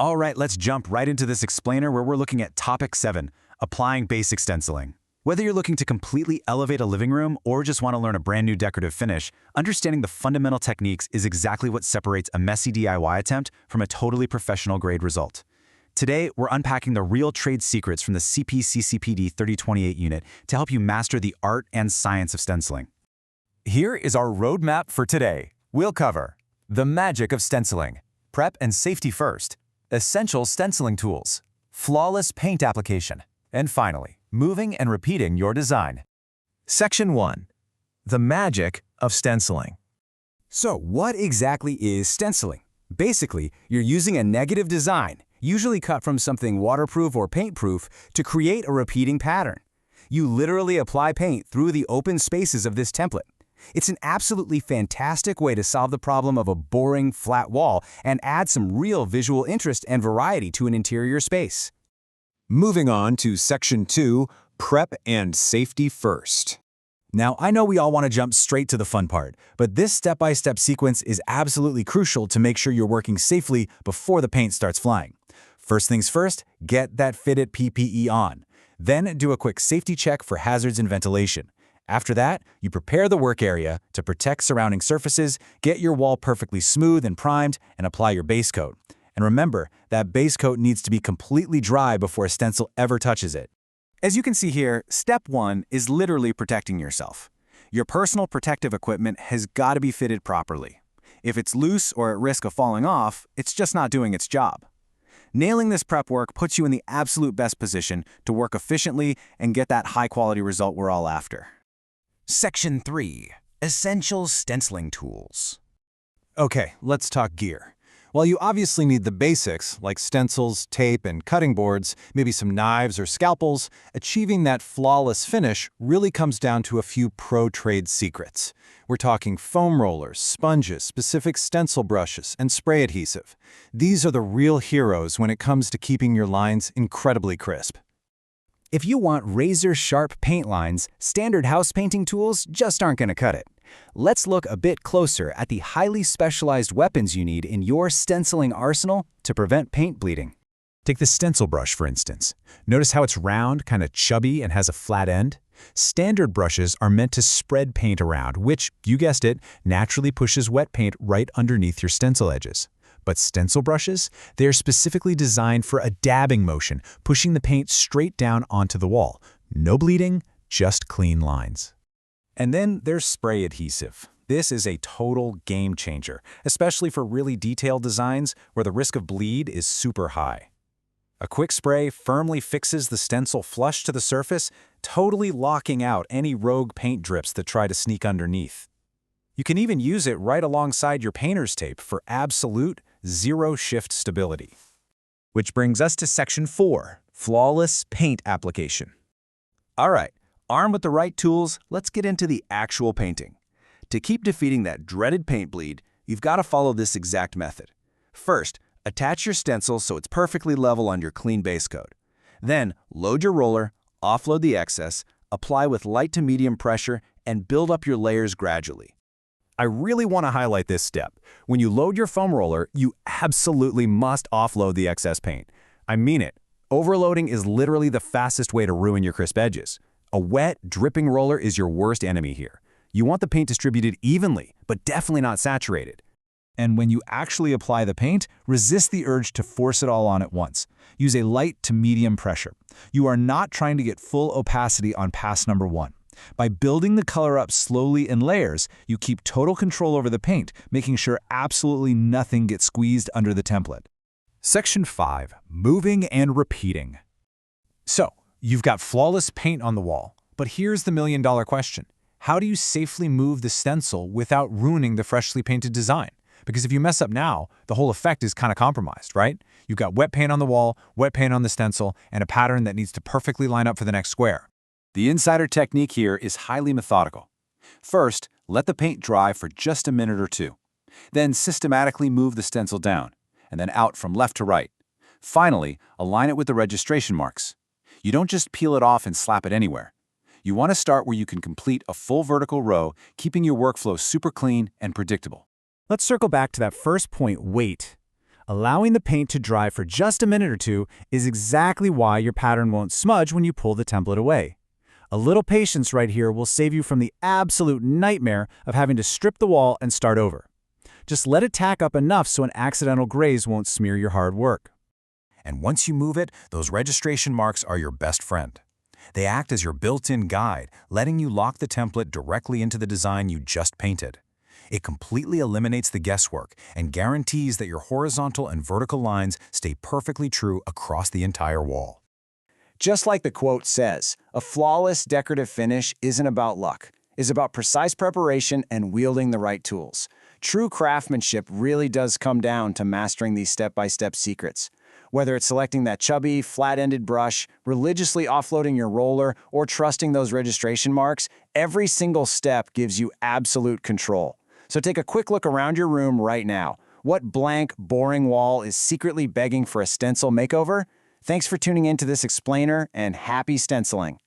All right, let's jump right into this explainer where we're looking at Topic 7, Applying Basic Stenciling. Whether you're looking to completely elevate a living room or just want to learn a brand new decorative finish, understanding the fundamental techniques is exactly what separates a messy DIY attempt from a totally professional grade result. Today, we're unpacking the real trade secrets from the CPCCPD3028 unit to help you master the art and science of stenciling. Here is our roadmap for today. We'll cover the magic of stenciling, prep and safety first, essential stenciling tools, flawless paint application, and finally, moving and repeating your design. Section 1. The magic of stenciling. So what exactly is stenciling? Basically, you're using a negative design, usually cut from something waterproof or paint-proof, to create a repeating pattern. You literally apply paint through the open spaces of this template. It's an absolutely fantastic way to solve the problem of a boring, flat wall and add some real visual interest and variety to an interior space. Moving on to Section 2, Prep and Safety First. Now, I know we all want to jump straight to the fun part, but this step-by-step sequence is absolutely crucial to make sure you're working safely before the paint starts flying. First things first, get that fitted PPE on. Then do a quick safety check for hazards and ventilation. After that, you prepare the work area to protect surrounding surfaces, get your wall perfectly smooth and primed, and apply your base coat. And remember, that base coat needs to be completely dry before a stencil ever touches it. As you can see here, step 1 is literally protecting yourself. Your personal protective equipment has got to be fitted properly. If it's loose or at risk of falling off, it's just not doing its job. Nailing this prep work puts you in the absolute best position to work efficiently and get that high-quality result we're all after. Section 3. Essential stenciling tools. Okay, let's talk gear. While you obviously need the basics, like stencils, tape, and cutting boards, maybe some knives or scalpels, achieving that flawless finish really comes down to a few pro-trade secrets. We're talking foam rollers, sponges, specific stencil brushes, and spray adhesive. These are the real heroes when it comes to keeping your lines incredibly crisp. If you want razor-sharp paint lines, standard house painting tools just aren't going to cut it. Let's look a bit closer at the highly specialized weapons you need in your stenciling arsenal to prevent paint bleeding. Take the stencil brush, for instance. Notice how it's round, kind of chubby, and has a flat end? Standard brushes are meant to spread paint around, which, you guessed it, naturally pushes wet paint right underneath your stencil edges. But stencil brushes, they are specifically designed for a dabbing motion, pushing the paint straight down onto the wall. No bleeding, just clean lines. And then there's spray adhesive. This is a total game changer, especially for really detailed designs where the risk of bleed is super high. A quick spray firmly fixes the stencil flush to the surface, totally locking out any rogue paint drips that try to sneak underneath. You can even use it right alongside your painter's tape for absolute zero-shift stability. Which brings us to Section 4, Flawless Paint Application. All right, armed with the right tools, let's get into the actual painting. To keep defeating that dreaded paint bleed, you've got to follow this exact method. First, attach your stencil so it's perfectly level on your clean base coat. Then, load your roller, offload the excess, apply with light to medium pressure, and build up your layers gradually. I really want to highlight this step. When you load your foam roller, you absolutely must offload the excess paint. I mean it. Overloading is literally the fastest way to ruin your crisp edges. A wet, dripping roller is your worst enemy here. You want the paint distributed evenly, but definitely not saturated. And when you actually apply the paint, resist the urge to force it all on at once. Use a light to medium pressure. You are not trying to get full opacity on pass number 1. By building the color up slowly in layers, you keep total control over the paint, making sure absolutely nothing gets squeezed under the template. Section 5. Moving and repeating. So, you've got flawless paint on the wall, but here's the million-dollar question. How do you safely move the stencil without ruining the freshly painted design? Because if you mess up now, the whole effect is kind of compromised, right? You've got wet paint on the wall, wet paint on the stencil, and a pattern that needs to perfectly line up for the next square. The insider technique here is highly methodical. First, let the paint dry for just a minute or two. Then systematically move the stencil down, and then out from left to right. Finally, align it with the registration marks. You don't just peel it off and slap it anywhere. You want to start where you can complete a full vertical row, keeping your workflow super clean and predictable. Let's circle back to that first point, weight. Allowing the paint to dry for just a minute or two is exactly why your pattern won't smudge when you pull the template away. A little patience right here will save you from the absolute nightmare of having to strip the wall and start over. Just let it tack up enough so an accidental graze won't smear your hard work. And once you move it, those registration marks are your best friend. They act as your built-in guide, letting you lock the template directly into the design you just painted. It completely eliminates the guesswork and guarantees that your horizontal and vertical lines stay perfectly true across the entire wall. Just like the quote says, a flawless decorative finish isn't about luck. It's about precise preparation and wielding the right tools. True craftsmanship really does come down to mastering these step-by-step secrets. Whether it's selecting that chubby, flat-ended brush, religiously offloading your roller, or trusting those registration marks, every single step gives you absolute control. So take a quick look around your room right now. What blank, boring wall is secretly begging for a stencil makeover? Thanks for tuning in to this explainer, and happy stenciling.